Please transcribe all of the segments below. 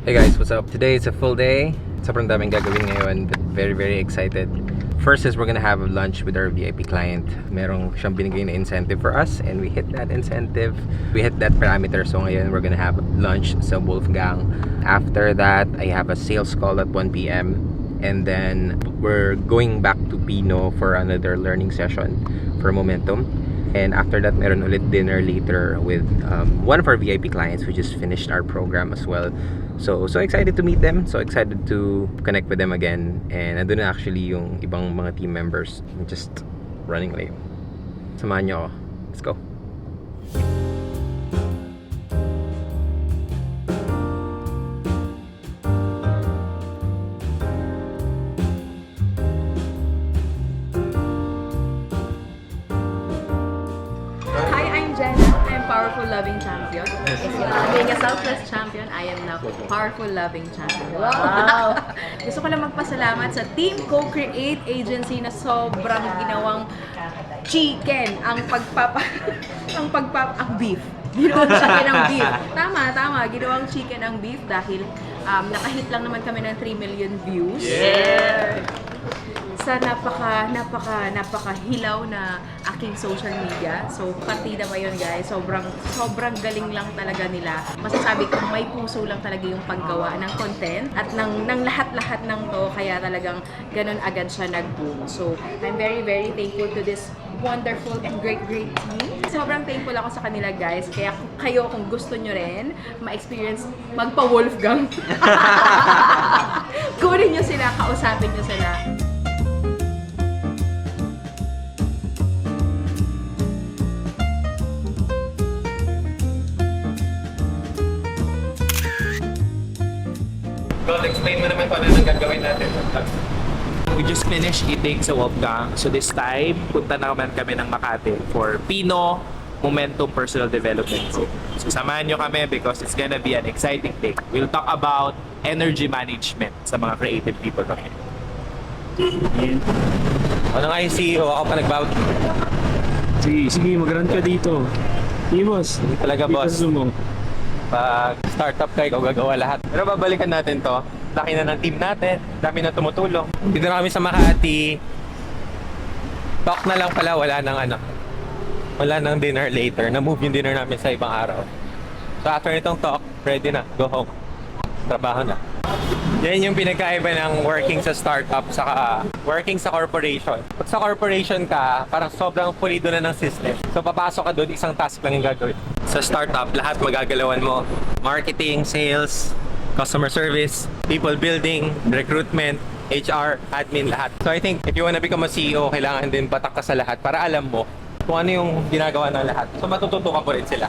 Hey guys, what's up? Today is a full day. Sobrang daming gagawin ngayon. Very excited. First is we're gonna have lunch with our VIP client. Merong siyang binigay na incentive for us and we hit that incentive. We hit that parameter. So ngayon we're gonna have lunch sa Wolfgang. After that, I have a sales call at 1 p.m. And then we're going back to Pino for another learning session for Momentum. And after that, meron ulit dinner later with one of our VIP clients who just finished our program as well. So excited to meet them. So excited to connect with them again. And nandun na actually yung ibang mga team members just running late. Samahan nyo ako. Let's go. Powerful loving champion. Being a selfless champion, I am now powerful loving champion. Wow! Gusto ko lang magpasalamat sa Team Co-Create Agency na sobrang ginawang chicken ang beef. Ginawang chicken ang beef. Tama. Ginawang chicken ang beef dahil nakahit lang naman kami ng 3 million views. Yeah! Sa napaka-hilaw na aking social media. So, partida pa yun guys. Sobrang galing lang talaga nila. Masasabi ko, may puso lang talaga yung paggawa ng content at ng lahat-lahat ng to. Kaya talagang ganun agad siya nag-boom. So, I'm very thankful to this wonderful and great team. Sobrang thankful ako sa kanila guys. Kaya kayo kung gusto nyo rin ma-experience magpa-Wolfgang. Kunin nyo sila, kausapin nyo sila. God, explain mo naman kung ano nang gagawin natin. We just finished eating sa Wolfgang. So this time, punta naman kami ng Makati for Pino Momentum Personal Development. So samahan nyo kami because it's gonna be an exciting day. We'll talk about energy management sa mga creative people kami. Ano nga yung CEO? Ako pa nag-bout. Sige, mag-run ka dito. Boss. Talaga boss. Mo. Pag startup ka, ikaw gagawa lahat. Pero babalikan natin to. Laki na ng team natin. Dami na tumutulong. Dito na kami sa Makati. Talk na lang pala. Wala nang dinner later. Na-move yung dinner namin sa ibang araw. So after nitong talk, ready na. Go home. Trabaho na. Yan yung pinagkaiba ng working sa startup saka working sa corporation. Pag sa corporation ka, parang sobrang pulido na ng system. So papasok ka doon, isang task lang yung gagawin. Sa startup, lahat magagalawan mo. Marketing, sales, customer service, people building, recruitment, HR, admin, lahat. So I think if you wanna become a CEO, kailangan din batak ka sa lahat para alam mo kung ano yung ginagawa ng lahat. So matututukan ko rin sila.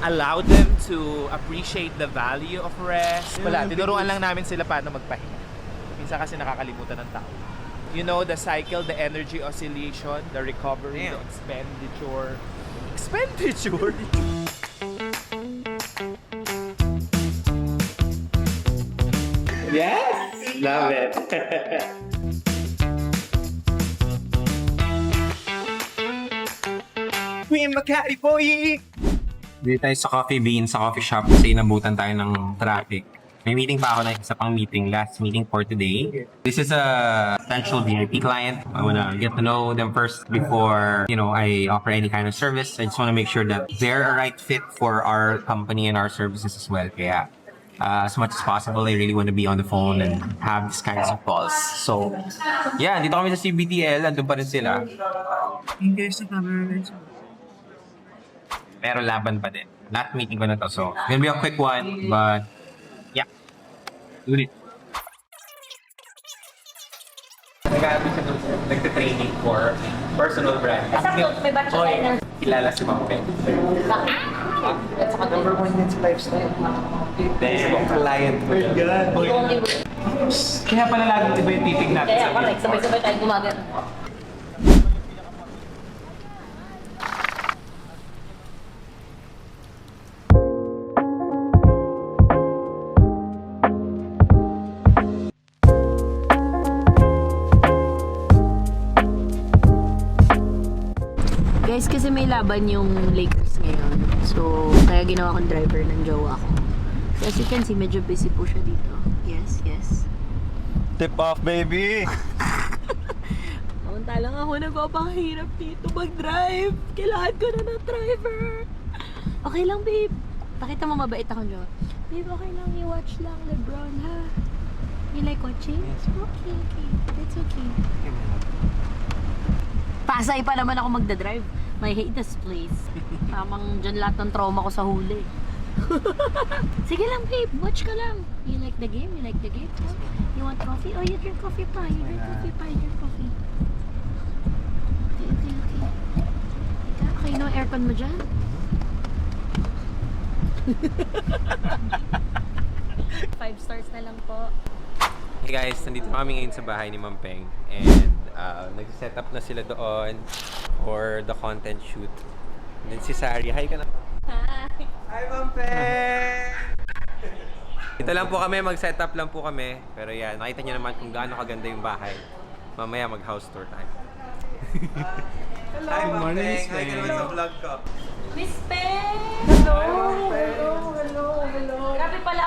Allow them to appreciate the value of rest. Wala, tinuruan lang namin sila paano magpahinga. Minsan kasi nakakalimutan ng tao. You know, the cycle, the energy oscillation, the recovery, the expenditure. Yes! Love it! Queen Makati boy! Dito tayo sa Coffee Bean, sa coffee shop kasi inabutan tayo ng traffic. May meeting pa ako na isa pang meeting, last meeting for today. This is a potential VIP client. I wanna get to know them first before, I offer any kind of service. I just wanna make sure that they're a right fit for our company and our services as well. Kaya, as much as possible, I really wanna be on the phone and have these kinds of calls. So, yeah, dito kami sa CBTL, andun pa rin sila. Pero laban pa din. Last meeting ko na to. So, gonna be a quick one. But, yeah. Do it. Nagka-training for personal brand. May batch Oy, kilala si Ma'am. Number one din sa lifestyle. Damn, client mo. Kaya pala laging iba yung titig natin sa correct. Sabay-sabay tayo gumagano. Guys, kasi may laban yung Lakers ngayon. So, kaya ginawa kong driver ng jowa ko. So, as you can see, medyo busy po siya dito. Yes, yes. Tip off, baby! Talang ako nagpapahirap dito mag-drive. Kailangan ko na ng driver. Okay lang, babe. Pakita mo mabait ako, Jo. Babe, okay lang. I-watch lang LeBron, ha? You like watching? Yes. Okay, okay. That's okay. Pasay pa naman ako magdadrive. I hate this place. Tamang dyan lahat ng trauma ko sa huli. Sige lang, babe. Watch ka lang. You like the game? You like the game? Oh, you want coffee? Oh, you drink coffee pa. You drink coffee pa. You drink coffee. Okay, okay, okay. Okay, no aircon mo dyan? Five stars na lang po. Hey guys, nandito kami ngayon sa bahay ni Ma'am Peng. And nag-set up na sila doon for the content shoot. And then si Sari, hi ka na. Hi! Hi Ma'am Peng! Dito lang po kami, mag-set up lang po kami. Pero yan, nakita niyo naman kung gaano kaganda yung bahay. Mamaya mag-house tour tayo. Hello. Hi Ma'am Morning, Peng! Miss Hi ka naman Peng. sa vlog ko. Miss Peng! Hello. Grabe pala.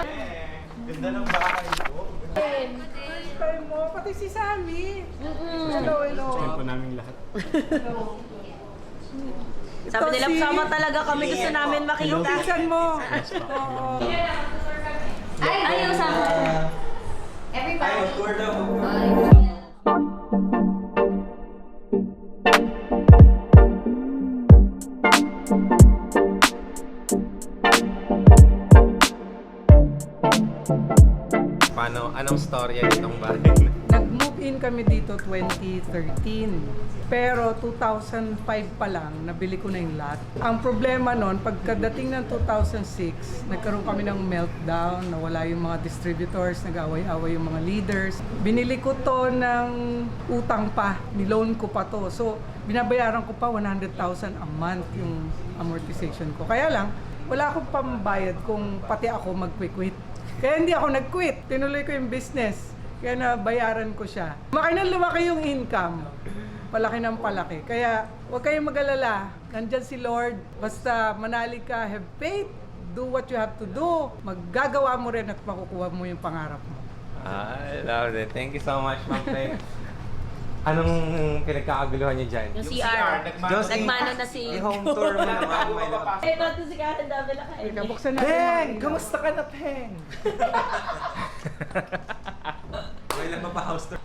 Ganda ng bahay ko. First time mo, pati si Sammy. Hello, hello. Time po namin lahat. Sabi nila, si- sama talaga kami. Gusto namin makita. Pinsan mo. Oo. Ayaw sama. Hi, tour daw. Anong storya nitong bahay? Nag-move in kami dito 2013. Pero 2005 pa lang, nabili ko na yung lot. Ang problema nun, pagkadating ng 2006, nagkaroon kami ng meltdown, nawala yung mga distributors, nag-away-away yung mga leaders. Binili ko to ng utang pa, niloan ko pa to. So, binabayaran ko pa 100,000 a month yung amortization ko. Kaya lang, wala akong pambayad kung pati ako mag-quit. Kaya hindi ako nag-quit. Tinuloy ko yung business. Kaya nabayaran ko siya. Lumaki na lumaki yung income. Palaki ng palaki. Kaya huwag kayong mag-alala. Nandyan si Lord. Basta manali ka, have faith. Do what you have to do. Maggagawa mo rin at makukuha mo yung pangarap mo. I love it. Thank you so much, Ma'am Peng. Anong pinagkakaguluhan niyo dyan? Yung CR. Josie, Nagmano na si... i-home tour mo naman. May labas. Ito to si Karen David na kayo. Teka, buksan natin. Peng! yung- Kamusta ka na, Peng? May lang pa house tour.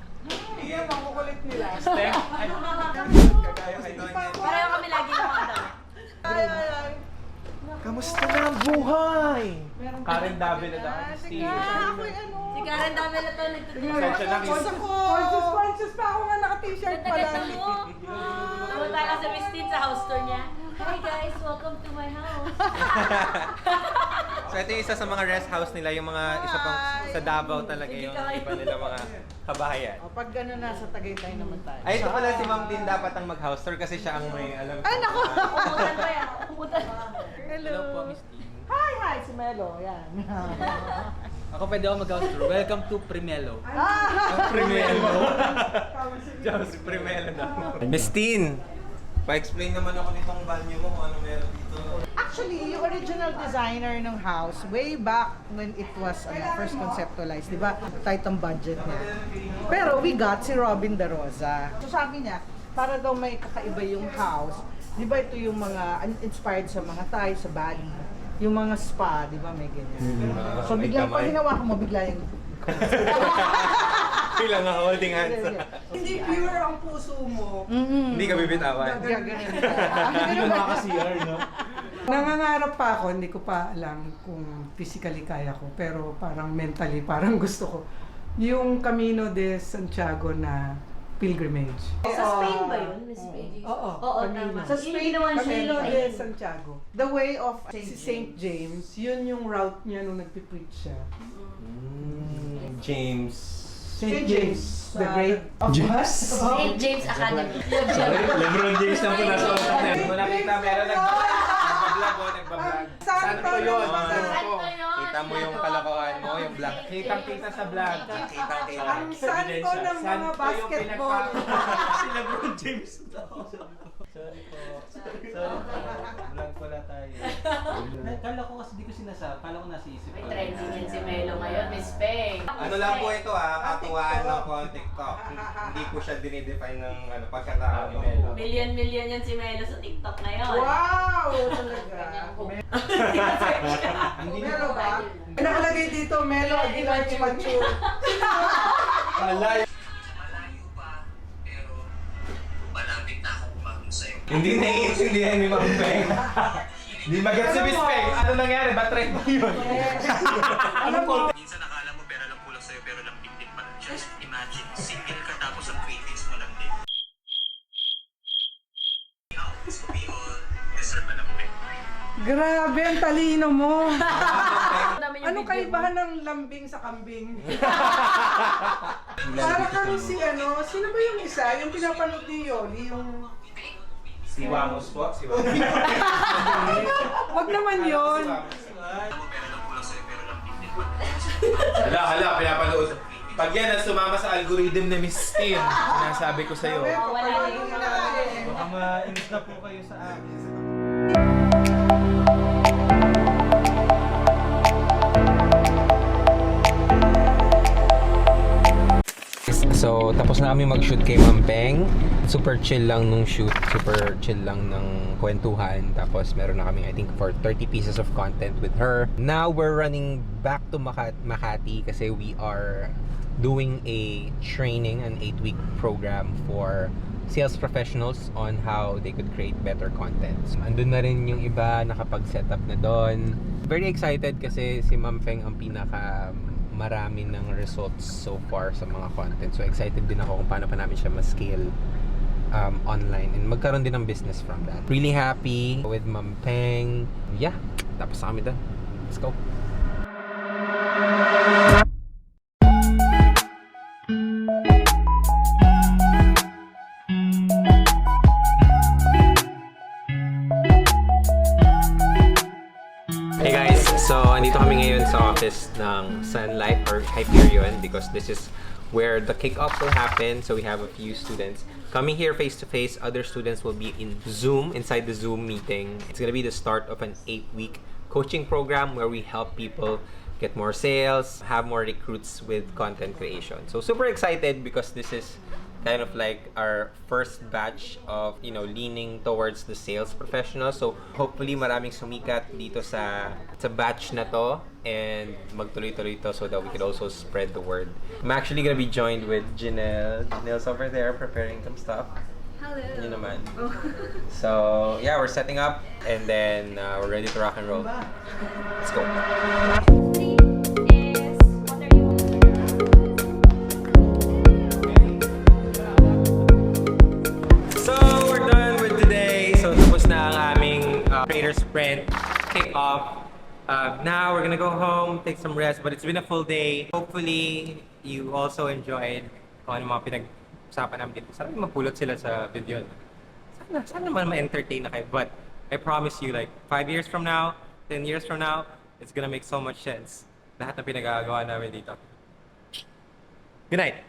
Iyan, ang kukulit nila. Peng? Kagaya kay Donya. Pareho kami lagi ng mga dami. Ay, ay, ay. Kamusta na ang buhay? Meron Karen David na daw. Sige, ako'y ano. Si Karen David na to nagtuturo. Sensya na, Miss. Conscious pa ako nga naka-t-shirt pa lang. Ganda mo. Pumunta ka sa Miss Tin sa house tour niya. Hi guys, welcome to my house. So ito yung isa sa mga rest house nila, yung mga isa pang sa Davao talaga yung iba nila mga kabahayan. O, pag gano'n nasa Tagaytay naman tayo. Ay, ito pala si Ma'am Tin dapat ang mag-house tour kasi siya ang may alam. Ay, naku! Umutan pa yan. Umutan. Hello. Miss Tin. Hi, hi, si Melo. Yan. Ako pwede ako mag-house tour. Welcome to Primelo. Primelo. Diyos, Primelo daw. Miss Tin, pa-explain naman ako nitong value mo kung ano meron dito. Actually, yung original designer ng house, way back when it was first conceptualized, di ba? Tight ang budget niya. Pero we got si Robin De Rosa. So sabi niya, para daw may kakaiba yung house, di ba ito yung mga inspired sa mga Thai, sa Bali. Yung mga spa, di ba may ganyan. So biglang, pag hinawakan mo, bigla yung... Kailang nga holding hands. Hindi pure ang puso mo. Hindi ka bibitawan. Gaganon. Nakaka-CR, no? Nangangarap pa ako, hindi ko pa alam kung physically kaya ko, pero parang mentally, parang gusto ko. Yung Camino de Santiago na pilgrimage. Sa Spain ba yun, Miss Paige? Oo, Oo, Camino. tama. Sa Spain naman Camino siya. de Santiago. The way of Si St. James, yun yung route niya nung nagpipreach siya. James. St. James, the Great. St. James Academy. Lebron James lang po nasa utak na yun. Kung nakita, meron nagbablog o nagbablog. Santo yun? naman. Santo yun. Kita mo yung kalokohan mo, yung black. Kitang-kita sa vlog. Kitang-kita. Ang santo ng mga basketball. Si Lebron James daw. Sorry po. Ano lang po ito katuwaan ng kung TikTok. Hindi po siya dinidefine ng pagkatao ni Melo. Million yan si Melo sa TikTok ngayon. Wow! Talaga. Melo ba? Nakalagay dito, Melo Aguilar Chimachu. Malayo hindi naiintindihan ni Ma'am Peng. Hindi mag-get si Miss Peng. Ano nangyari? Ba't try mo yun? Alam mo, Minsan nakala mo pera lang kulang sa'yo pero lang tingting pa. Just imagine, single ka tapos ang cravings mo lang din. Gusto ko all, deserve na lang pera. grabe ang talino mo. Ano kaibahan ng lambing sa kambing? Para kang sino ba yung isa? Yung pinapanood ni Yoli, yung... Si Wamos po. Si Wamos. Wag naman yun. Alam mo pera lang kulang sa'yo pero lang tingting pa. Hala, pinapanood. Pag yan ang sumama sa algorithm ni Miss Tim, sinasabi ko sa'yo. Baka mainis na po kayo sa akin. So, tapos na kami mag-shoot kay Ma'am Peng. Super chill lang nung shoot. Super chill lang ng kwentuhan. Tapos meron na kami, I think, for 30 pieces of content with her. Now, we're running back to Makati kasi we are doing a training, an 8-week program for sales professionals on how they could create better content. So, andun na rin yung iba nakapag-set up na doon. Very excited kasi si Ma'am Peng ang pinaka marami ng results so far sa mga content. So excited din ako kung paano pa namin siya ma-scale online and magkaroon din ng business from that. Really happy with Ma'am Peng. Yeah, tapos na kami doon. Let's go. Hey guys, so andito kami ngayon sa office ng Sunlight or Hyperion because this is where the kickoff will happen. So we have a few students coming here face to face. Other students will be in Zoom, inside the Zoom meeting. It's gonna be the start of an 8-week coaching program where we help people get more sales, have more recruits with content creation. So super excited because this is kind of like our first batch of, leaning towards the sales professional. So hopefully maraming sumikat dito sa batch na to and magtuloy-tuloy to so that we could also spread the word. I'm actually gonna be joined with Janelle. Janelle's over there preparing some stuff. Hello. Yun naman. So yeah, we're setting up and then we're ready to rock and roll. Let's go. Creator Sprint kickoff. Now we're gonna go home, take some rest, but it's been a full day. Hopefully, you also enjoyed kung ano mga pinag-usapan namin dito. Sana mapulot sila sa video. Sana naman ma-entertain na kayo. But I promise you, like 5 years from now, 10 years from now, it's gonna make so much sense. Lahat na pinagagawa namin dito. Good night!